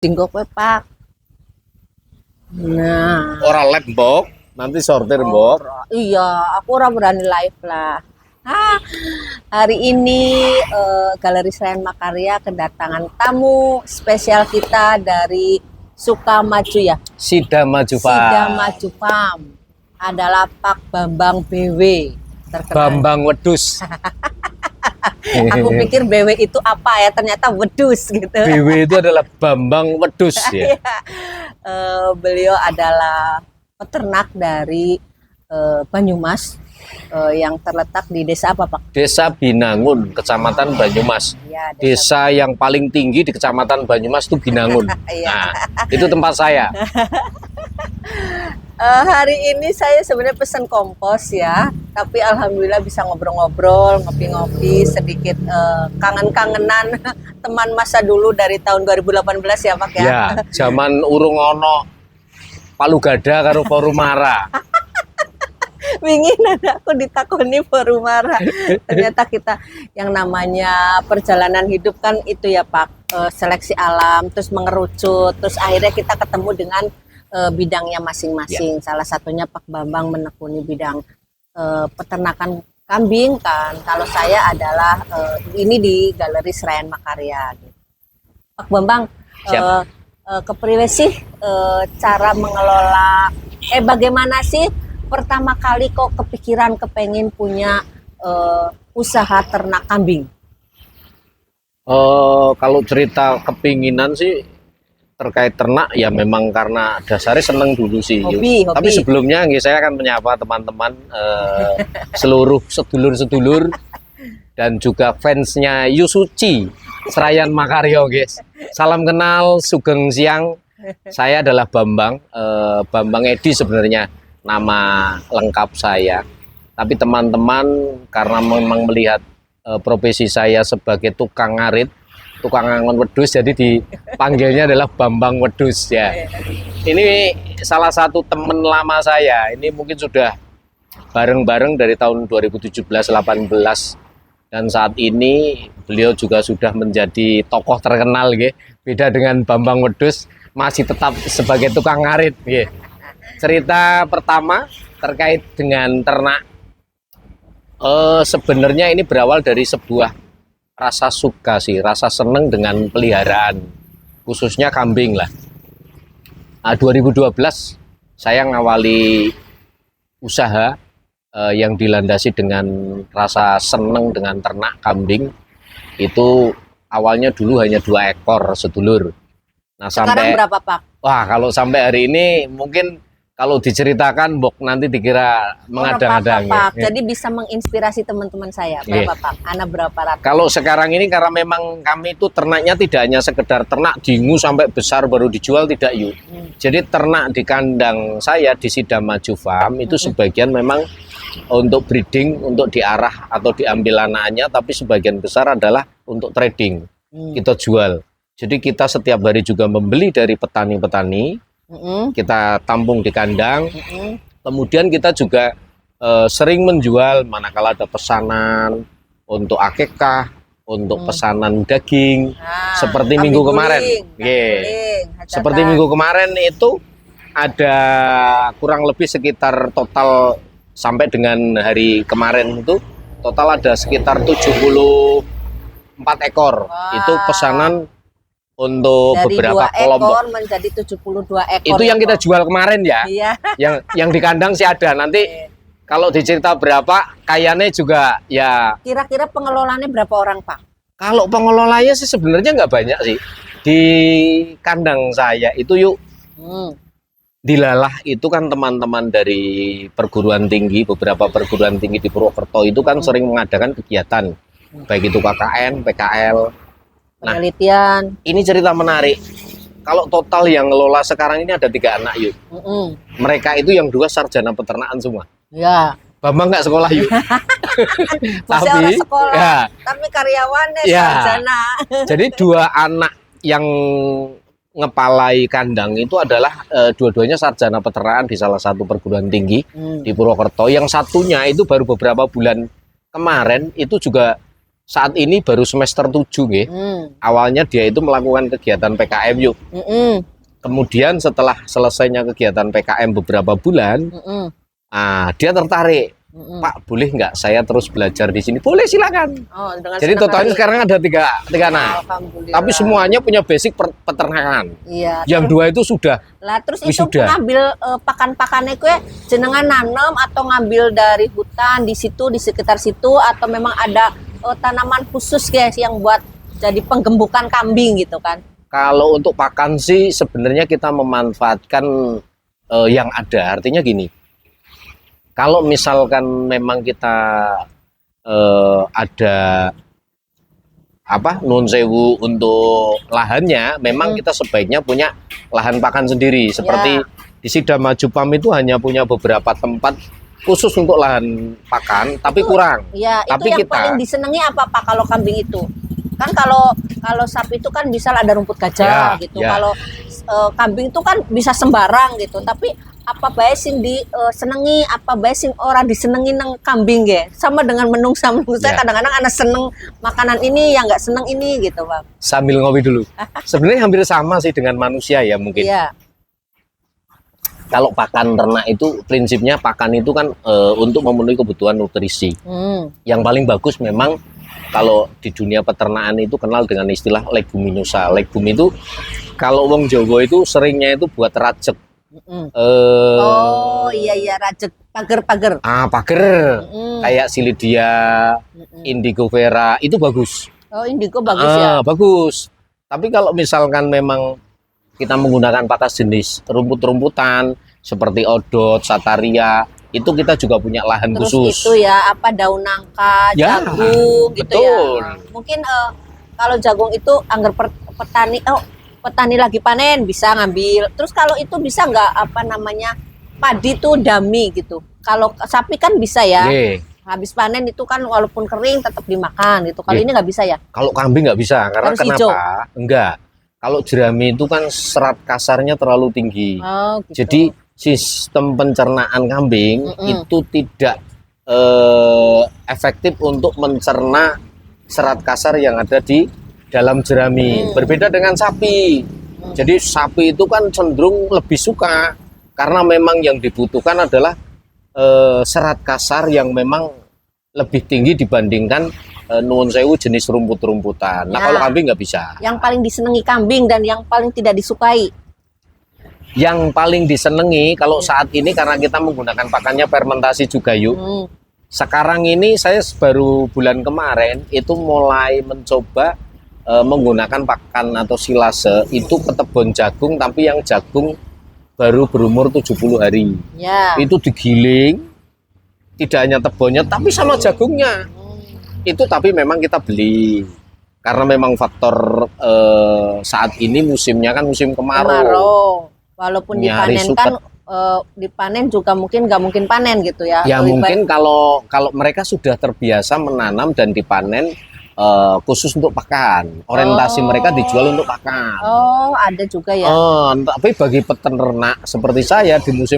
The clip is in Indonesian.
Tinggal kowe, Pak. Nah, Ora live mbok, nanti sortir mbok. iya, aku ora berani live lah. Ah, hari ini Galeri Serayan Makarya kedatangan tamu spesial kita dari Sukamaju ya. Sida Maju Pak. Sida Maju Farm adalah Pak Bambang BW terkenal. Bambang Wedus. Aku pikir BW itu apa ya, ternyata wedus gitu. BW itu adalah Bambang Wedus ya. Beliau adalah peternak dari Banyumas yang terletak di desa apa Pak? Desa Binangun, Kecamatan Banyumas. Ya, Desa yang paling tinggi di Kecamatan Banyumas itu Binangun. Iya. Nah, itu tempat saya. Hari ini saya sebenarnya pesan kompos ya, tapi alhamdulillah bisa ngobrol-ngobrol, ngopi-ngopi, sedikit kangen-kangenan teman masa dulu dari tahun 2018 ya Pak ya. Ya, zaman urung ono Palu Gada karo Porumara. Wingin aku ditakoni Porumara. Ternyata kita yang namanya perjalanan hidup kan itu ya Pak, seleksi alam, terus mengerucut, terus akhirnya kita ketemu dengan bidangnya masing-masing. Ya. Salah satunya Pak Bambang menekuni bidang peternakan kambing kan. Kalau saya adalah ini di Galeri Serayan Makarya. Pak Bambang, kepriwe sih cara mengelola? Bagaimana sih pertama kali kok kepikiran kepengen punya usaha ternak kambing? Kalau cerita kepinginan sih terkait ternak ya memang karena dasarnya seneng dulu sih. Hobi. Tapi sebelumnya saya akan menyapa teman-teman seluruh sedulur-sedulur dan juga fansnya Yusuci Serayan Makarya guys. Salam kenal, sugeng siang. Saya adalah Bambang, Bambang Edi sebenarnya nama lengkap saya. Tapi teman-teman karena memang melihat profesi saya sebagai tukang ngarit, tukang angon wedus, jadi dipanggilnya adalah Bambang Wedus ya. Ini salah satu teman lama saya. Ini mungkin sudah bareng-bareng dari tahun 2017-18 dan saat ini beliau juga sudah menjadi tokoh terkenal gitu. Beda dengan Bambang Wedus, masih tetap sebagai tukang ngarit gitu. Cerita pertama terkait dengan ternak, sebenarnya ini berawal dari sebuah rasa suka sih, rasa seneng dengan peliharaan, khususnya kambing lah. 2012 saya ngawali usaha yang dilandasi dengan rasa seneng dengan ternak kambing. Itu awalnya dulu hanya 2 ekor sedulur. Nah, sekarang berapa Pak? Wah, kalau sampai hari ini mungkin kalau diceritakan Bok nanti dikira mengadang-adang ya. Jadi bisa menginspirasi teman-teman saya. Berapa Pak? Anak berapa ratus? Kalau sekarang ini karena memang kami itu ternaknya tidak hanya sekedar ternak dingu sampai besar baru dijual, tidak yuk. Jadi ternak di kandang saya di Sida Maju Farm itu sebagian memang untuk breeding, untuk diarah atau diambil anaknya, tapi sebagian besar adalah untuk trading. Kita jual. Jadi kita setiap hari juga membeli dari petani-petani. Kita tampung di kandang, kemudian kita juga sering menjual manakala ada pesanan untuk akekah, untuk pesanan daging, seperti minggu kemarin. Seperti minggu kemarin itu ada kurang lebih sekitar total sampai dengan hari kemarin itu total ada sekitar 74 ekor. Itu pesanan untuk dari beberapa 2 kelompok ekor menjadi 72 ekor. Itu yang kita jual kemarin ya. Iya. Yang di kandang sih ada. Nanti kalau dicerita berapa, kayaknya juga ya. Kira-kira pengelolanya berapa orang Pak? Kalau pengelolanya sih sebenarnya nggak banyak sih. Di kandang saya itu yuk dilalah itu kan teman-teman dari perguruan tinggi, beberapa perguruan tinggi di Purwokerto itu kan sering mengadakan kegiatan. Baik itu KKN, PKL. Nah, penelitian. Ini cerita menarik. Kalau total yang ngelola sekarang ini ada 3 anak yuk. Mereka itu yang 2 sarjana peternakan semua. Ya. Bambang nggak sekolah yuk. Tapi orang sekolah, ya, tapi karyawannya ya, sarjana. Jadi 2 anak yang ngepalai kandang itu adalah dua-duanya sarjana peternakan di salah satu perguruan tinggi di Purwokerto. Yang satunya itu baru beberapa bulan kemarin itu juga saat ini baru semester 7 nggih. Awalnya dia itu melakukan kegiatan PKM yuk. Kemudian setelah selesainya kegiatan PKM beberapa bulan, dia tertarik. Pak, boleh nggak saya terus belajar di sini? Boleh, silakan. Oh, dengan Jadi senang totalnya hati. sekarang ada tiga anak. Alhamdulillah. Tapi semuanya punya basic peternakan. Iya. Yang dua itu sudah Lah terus itu wisuda. ngambil pakan-pakannya kue jenengan nanam atau ngambil dari hutan di situ di sekitar situ atau memang ada tanaman khusus guys yang buat jadi penggembukan kambing gitu kan? Kalau untuk pakan sih sebenarnya kita memanfaatkan yang ada. Artinya gini, kalau misalkan memang kita ada nuwun sewu untuk lahannya, memang kita sebaiknya punya lahan pakan sendiri. Seperti di Sidama Jupam itu hanya punya beberapa tempat khusus untuk lahan pakan, tapi kurang. Iya, Tapi itu yang paling disenangi apa Pak kalau kambing itu? Kan kalau sapi itu kan bisa ada rumput gajah Ya, gitu. ya. Kalau kambing itu kan bisa sembarang gitu. Tapi apa bae sing disenengi, apa bae sing ora disenengi nang kambing ya? Sama dengan menungsa saya Ya. kadang-kadang anak seneng makanan ini yang nggak seneng ini gitu, Bang. Sambil ngopi dulu. Sebenarnya hampir sama sih dengan manusia ya mungkin. Iya. Kalau pakan ternak itu prinsipnya pakan itu kan untuk memenuhi kebutuhan nutrisi. Yang paling bagus memang kalau di dunia peternakan itu kenal dengan istilah leguminosa. Legum itu kalau wong Jawa itu seringnya itu buat rajek. Oh iya rajek pager-pager. Pager kayak Silidia, Indigo Vera itu bagus. Oh indigo bagus ya. Bagus. Tapi kalau misalkan memang kita menggunakan pakan jenis rumput-rumputan seperti odot, sataria, itu kita juga punya lahan Terus khusus. itu ya apa daun nangka, Ya, jagung gitu betul. ya. Mungkin kalau jagung itu anggar petani lagi panen bisa ngambil. Terus kalau itu bisa nggak padi tuh dami gitu. Kalau sapi kan bisa ya. Oke. Habis panen itu kan walaupun kering tetap dimakan gitu. Kalau Oke. ini nggak bisa ya. Kalau kambing nggak bisa, karena Harus kenapa? hijau. Enggak. Kalau jerami itu kan serat kasarnya terlalu tinggi. Oh gitu. Jadi sistem pencernaan kambing itu tidak efektif untuk mencerna serat kasar yang ada di dalam jerami. Berbeda dengan sapi. Jadi sapi itu kan cenderung lebih suka karena memang yang dibutuhkan adalah serat kasar yang memang lebih tinggi dibandingkan nuwun sewu jenis rumput-rumputan. Nah, Ya. kalau kambing nggak bisa. Yang paling disenangi kambing dan yang paling tidak disukai. Yang paling disenangi kalau saat ini karena kita menggunakan pakannya fermentasi juga yuk. Sekarang ini saya baru bulan kemarin itu mulai mencoba menggunakan pakan atau silase itu ketebon jagung, tapi yang jagung baru berumur 70 hari. Ya. Itu digiling, tidak hanya tebonnya tapi sama jagungnya. Itu tapi memang kita beli karena memang faktor saat ini musimnya kan musim kemarau. Walaupun Nyaris dipanen kan dipanen juga mungkin nggak mungkin panen gitu ya. Ya Lebih mungkin kalau mereka sudah terbiasa menanam dan dipanen khusus untuk pakan. Orientasi mereka dijual untuk pakan. Oh, ada juga ya. Tapi bagi peternak seperti saya di musim